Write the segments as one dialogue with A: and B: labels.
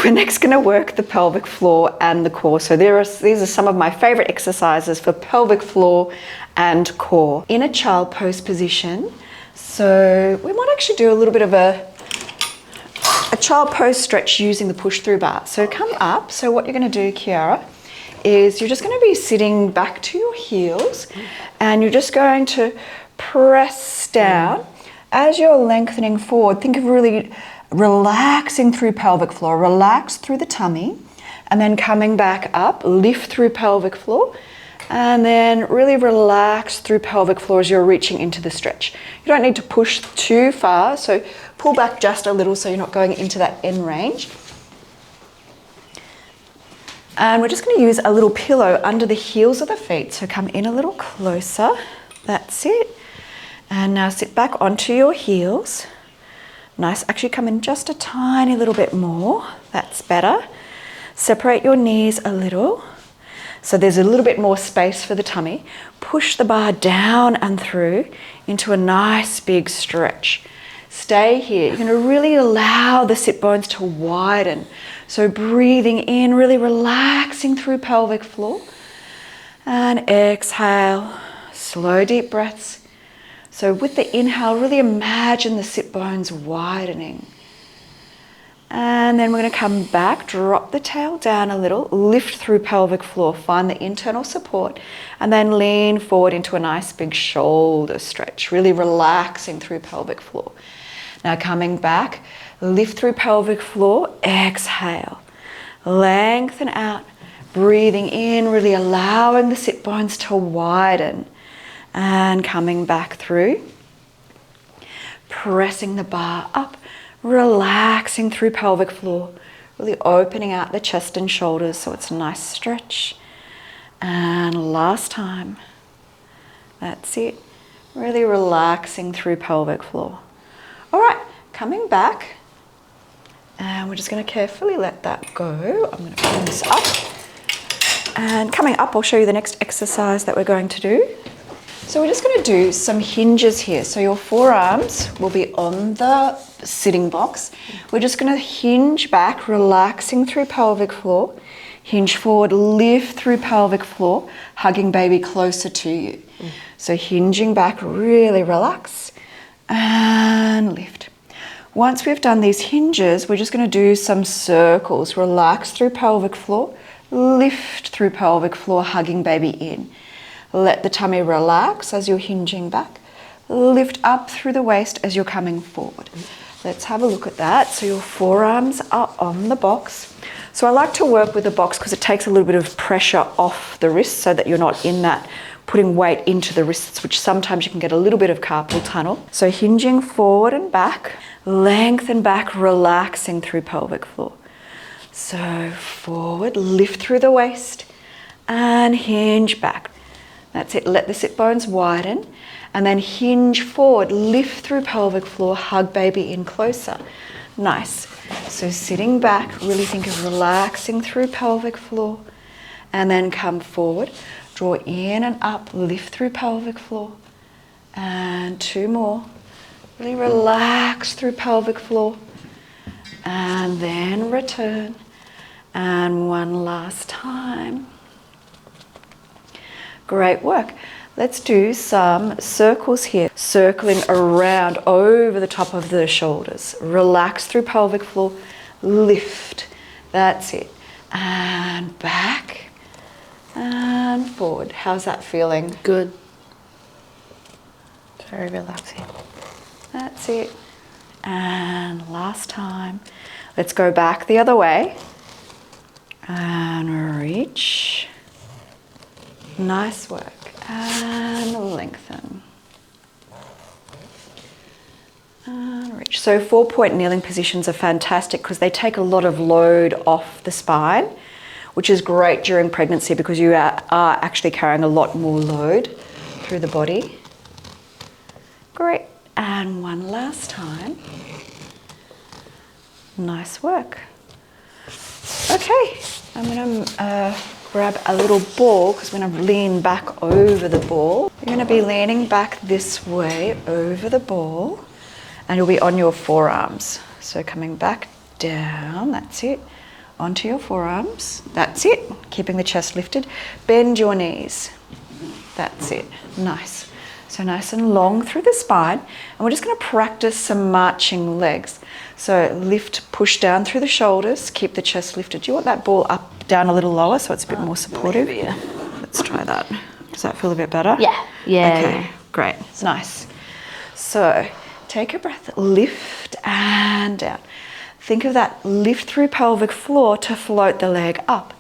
A: we're next going to work the pelvic floor and the core. So these are some of my favorite exercises for pelvic floor and core. In a child pose position, so we might actually do a little bit of a child pose stretch using the push through bar. So come up. So what you're going to do, Kiara, is you're just going to be sitting back to your heels and you're just going to press down. As you're lengthening forward, think of really relaxing through pelvic floor. Relax through the tummy and then coming back up, lift through pelvic floor and then really relax through pelvic floor as you're reaching into the stretch. You don't need to push too far, so pull back just a little so you're not going into that end range. And we're just going to use a little pillow under the heels of the feet. So come in a little closer. That's it. And now sit back onto your heels. Nice. Actually come in just a tiny little bit more. That's better. Separate your knees a little. So there's a little bit more space for the tummy. Push the bar down and through into a nice big stretch. Stay here. You're going to really allow the sit bones to widen. So breathing in, really relaxing through pelvic floor. And exhale. Slow, deep breaths. So with the inhale, really imagine the sit bones widening. And then we're going to come back, drop the tail down a little, lift through pelvic floor, find the internal support, and then lean forward into a nice big shoulder stretch, really relaxing through pelvic floor. Now coming back, lift through pelvic floor, exhale, lengthen out, breathing in, really allowing the sit bones to widen, and coming back through, pressing the bar up, relaxing through pelvic floor, really opening out the chest and shoulders so it's a nice stretch. And last time. That's it. Really relaxing through pelvic floor. All right, coming back. And we're just going to carefully let that go. I'm going to bring this up. And coming up, I'll show you the next exercise that we're going to do. So we're just going to do some hinges here. So your forearms will be on the sitting box. We're just going to hinge back, relaxing through pelvic floor. Hinge forward, lift through pelvic floor, hugging baby closer to you. So hinging back, really relax and lift. Once we've done these hinges, we're just going to do some circles. Relax through pelvic floor, lift through pelvic floor, hugging baby in. Let the tummy relax as you're hinging back. Lift up through the waist as you're coming forward. Let's have a look at that. So your forearms are on the box. So I like to work with the box because it takes a little bit of pressure off the wrists so that you're not in that putting weight into the wrists, which sometimes you can get a little bit of carpal tunnel. So hinging forward and back, lengthen back, relaxing through pelvic floor. So forward, lift through the waist and hinge back. That's it. Let the sit bones widen and then hinge forward, lift through pelvic floor, hug baby in closer. Nice. So sitting back, really think of relaxing through pelvic floor and then come forward, draw in and up, lift through pelvic floor and two more. Really relax through pelvic floor and then return and one last time. Great work. Let's do some circles here. Circling around over the top of the shoulders. Relax through pelvic floor. Lift. That's it. And back. And forward. How's that feeling?
B: Good. Very relaxing.
A: That's it. And last time. Let's go back the other way. And reach. Nice work. And lengthen. And reach. So 4-point kneeling positions are fantastic because they take a lot of load off the spine, which is great during pregnancy because you are actually carrying a lot more load through the body. Great. And one last time. Nice work. Okay, I'm going to grab a little ball because we're going to lean back over the ball. You're going to be leaning back this way over the ball and you'll be on your forearms. So coming back down, that's it. onto your forearms. That's it. Keeping the chest lifted. Bend your knees. That's it. Nice. So nice and long through the spine. And we're just going to practice some marching legs. So lift, push down through the shoulders. Keep the chest lifted. Do you want that ball up, down a little lower so it's a bit more supportive? Yeah. Let's try that. Does that feel a bit better?
B: Yeah. Yeah.
A: Okay, great. It's nice. So take a breath, lift and down. Think of that lift through pelvic floor to float the leg up.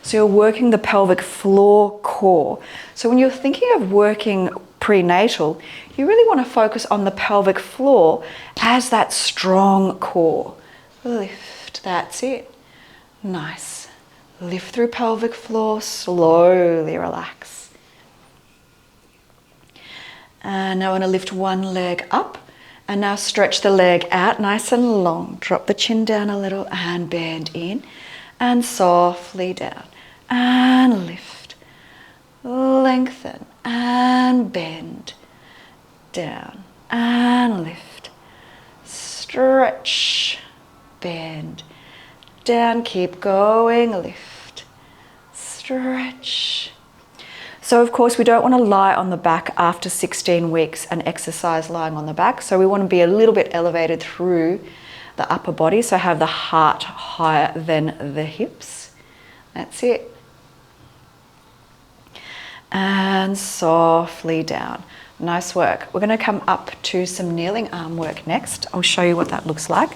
A: So you're working the pelvic floor core. So when you're thinking of working prenatal, you really want to focus on the pelvic floor as that strong core. Lift, that's it. Nice. Lift through pelvic floor, slowly relax. And now I want to lift one leg up. And now stretch the leg out nice and long. Drop the chin down a little and bend in. And softly down. And lift. Lengthen. And bend. Down. And lift. Stretch. Bend. Down. Keep going. Lift. Stretch. So of course we don't want to lie on the back after 16 weeks and exercise lying on the back. So we want to be a little bit elevated through the upper body. So have the heart higher than the hips. That's it. And softly down. Nice work. We're going to come up to some kneeling arm work next. I'll show you what that looks like.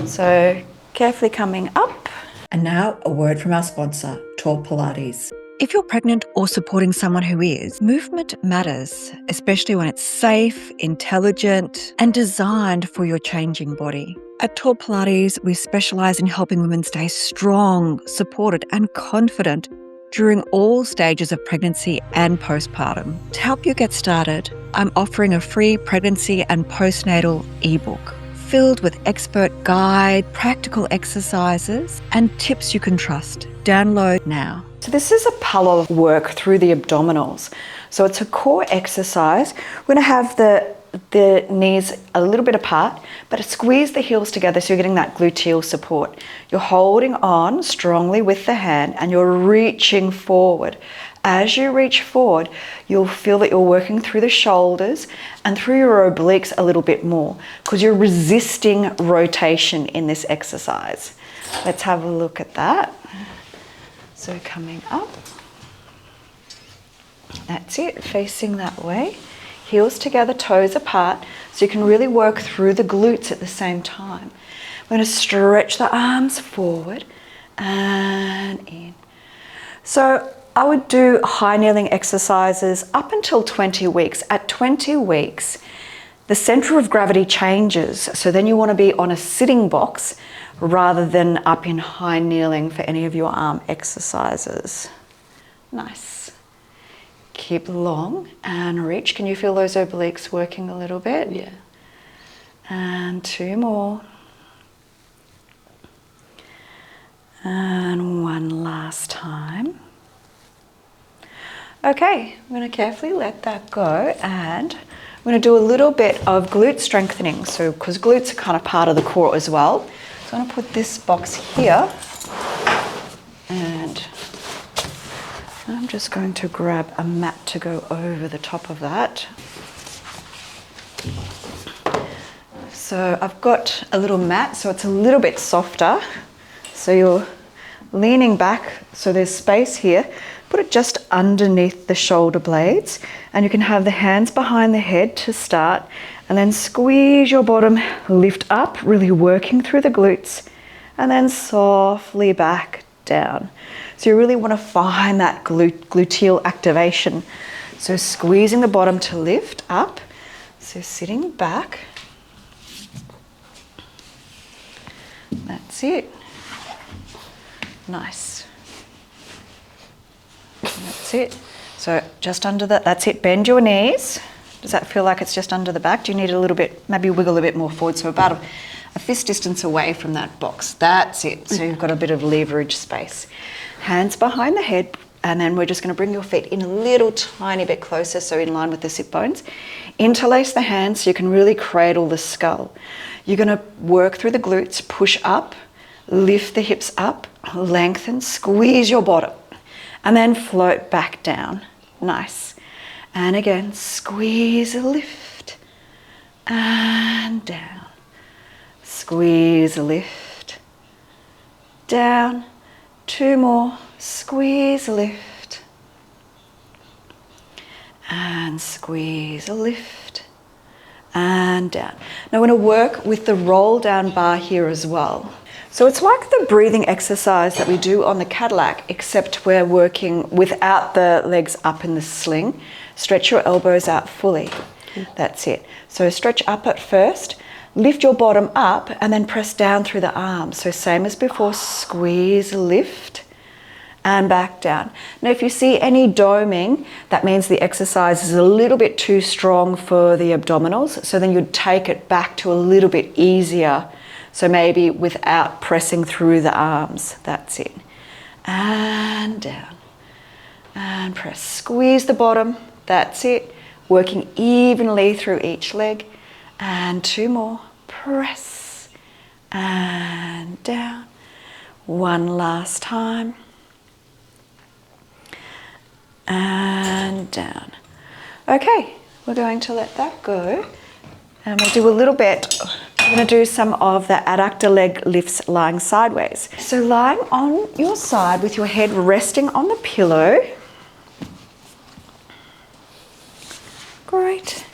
A: So carefully coming up. And now a word from our sponsor, Taube Pilates. If you're pregnant or supporting someone who is, movement matters, especially when it's safe, intelligent, and designed for your changing body. At Taube Pilates, we specialise in helping women stay strong, supported, and confident during all stages of pregnancy and postpartum. To help you get started, I'm offering a free pregnancy and postnatal ebook filled with expert guide, practical exercises, and tips you can trust. Download now. So this is a Pala work through the abdominals. So it's a core exercise. We're going to have the knees a little bit apart, but squeeze the heels together so you're getting that gluteal support. You're holding on strongly with the hand and you're reaching forward. As you reach forward, you'll feel that you're working through the shoulders and through your obliques a little bit more because you're resisting rotation in this exercise. Let's have a look at that. So coming up, that's it, facing that way. Heels together, toes apart, so you can really work through the glutes at the same time. We're going to stretch the arms forward and in. So I would do high kneeling exercises up until 20 weeks. At 20 weeks, the center of gravity changes, so then you want to be on a sitting box rather than up in high kneeling for any of your arm exercises. Nice. Keep long and reach. Can you feel those obliques working a little bit?
B: Yeah.
A: And two more. And one last time. Okay, I'm going to carefully let that go and I'm going to do a little bit of glute strengthening. So, because glutes are kind of part of the core as well. So I'm going to put this box here and I'm just going to grab a mat to go over the top of that. So I've got a little mat, so it's a little bit softer. So you're leaning back, so there's space here. Put it just underneath the shoulder blades and you can have the hands behind the head to start and then squeeze your bottom, lift up, really working through the glutes and then softly back down. So you really want to find that gluteal activation. So squeezing the bottom to lift up. So sitting back. That's it. Nice. That's it. So just under that, that's it. Bend your knees. Does that feel like it's just under the back? Do you need a little bit, maybe wiggle a bit more forward? So about a fist distance away from that box. That's it. So you've got a bit of leverage space. Hands behind the head, and then we're just going to bring your feet in a little tiny bit closer, so in line with the sit bones. Interlace the hands so you can really cradle the skull. You're going to work through the glutes, push up, Lift the hips up, lengthen, squeeze your bottom, and then float back down. Nice. And again, squeeze, lift, and down. Squeeze, lift, down. 2 more. Squeeze, lift, and squeeze, lift, and down. Now we're going to work with the roll down bar here as well. So it's like the breathing exercise that we do on the Cadillac, except we're working without the legs up in the sling. Stretch your elbows out fully. That's it. So stretch up at first, lift your bottom up, and then press down through the arms. So same as before, squeeze, lift, and back down. Now if you see any doming, that means the exercise is a little bit too strong for the abdominals. So then you'd take it back to a little bit easier. So maybe without pressing through the arms. That's it. And down. And press. Squeeze the bottom. That's it. Working evenly through each leg. And 2 more. Press. And down. 1 last time. And down. Okay, we're going to let that go. And we'll do a little bit. We're going to do some of the adductor leg lifts lying sideways. So lying on your side with your head resting on the pillow. Great.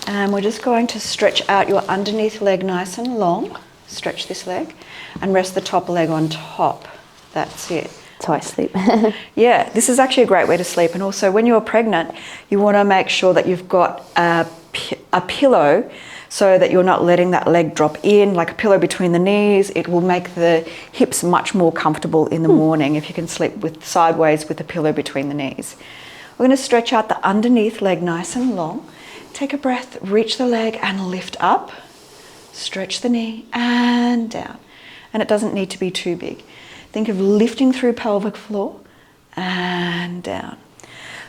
A: And we're just going to stretch out your underneath leg nice and long. Stretch this leg and rest the top leg on top. That's it.
B: So I sleep.
A: Yeah, this is actually a great way to sleep. And also when you're pregnant, you want to make sure that you've got a pillow so that you're not letting that leg drop in, like a pillow between the knees. It will make the hips much more comfortable in the morning if you can sleep with sideways with the pillow between the knees. We're going to stretch out the underneath leg nice and long. Take a breath, reach the leg and lift up. Stretch the knee and down. And it doesn't need to be too big. Think of lifting through pelvic floor and down.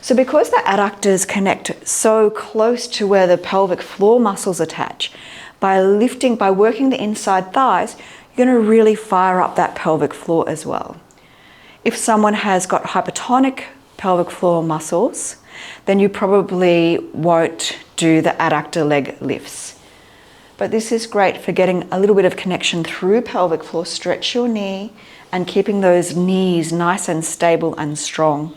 A: So because the adductors connect so close to where the pelvic floor muscles attach, by working the inside thighs, you're going to really fire up that pelvic floor as well. If someone has got hypertonic pelvic floor muscles, then you probably won't do the adductor leg lifts. But this is great for getting a little bit of connection through pelvic floor. Stretch your knee and keeping those knees nice and stable and strong.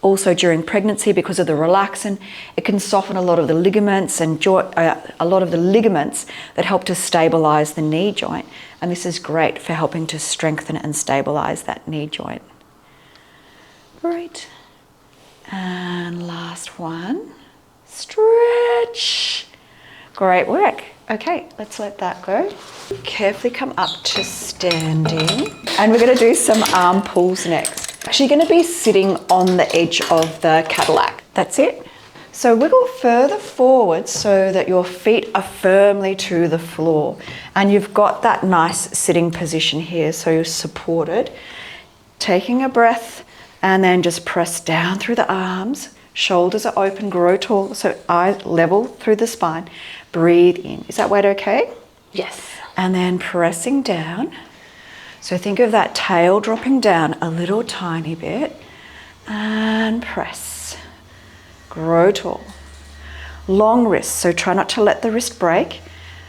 A: Also during pregnancy, because of the relaxin, it can soften a lot of the ligaments and a lot of the ligaments that help to stabilize the knee joint. And this is great for helping to strengthen and stabilize that knee joint. Great. And last one. Stretch. Great work. Okay, let's let that go. Carefully come up to standing. And we're going to do some arm pulls next. Actually going to be sitting on the edge of the Cadillac. That's it. So wiggle further forward so that your feet are firmly to the floor. And you've got that nice sitting position here, so you're supported. Taking a breath and then just press down through the arms. Shoulders are open, grow tall, so eyes level through the spine. Breathe in. Is that weight okay?
B: Yes.
A: And then pressing down. So think of that tail dropping down a little tiny bit. And press. Grow tall. Long wrists, so try not to let the wrist break.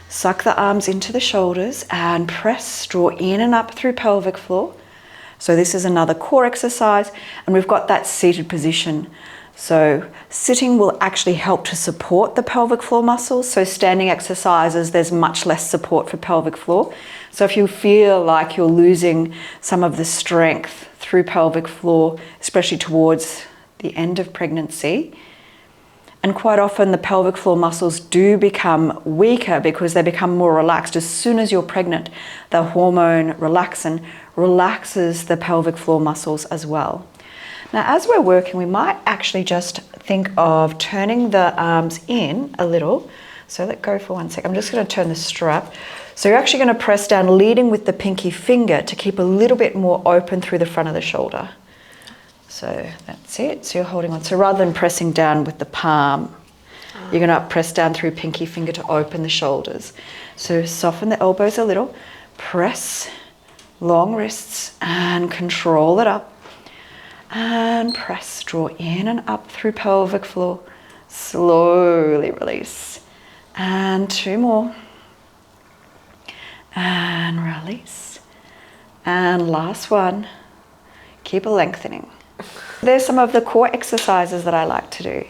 A: Suck the arms into the shoulders and press. Draw in and up through pelvic floor. So this is another core exercise, and we've got that seated position. So sitting will actually help to support the pelvic floor muscles. So standing exercises, there's much less support for pelvic floor. So if you feel like you're losing some of the strength through pelvic floor, especially towards the end of pregnancy, and quite often the pelvic floor muscles do become weaker because they become more relaxed. As soon as you're pregnant, the hormone relaxin relaxes the pelvic floor muscles as well. Now, as we're working, we might actually just think of turning the arms in a little. So let go for 1 second. I'm just going to turn the strap. So you're actually going to press down, leading with the pinky finger to keep a little bit more open through the front of the shoulder. So that's it. So you're holding on. So rather than pressing down with the palm, you're going to press down through pinky finger to open the shoulders. So soften the elbows a little. Press, long wrists, and control it up. And press, draw in and up through pelvic floor. Slowly release. And 2 more. And release. And last one. Keep lengthening. There's some of the core exercises that I like to do.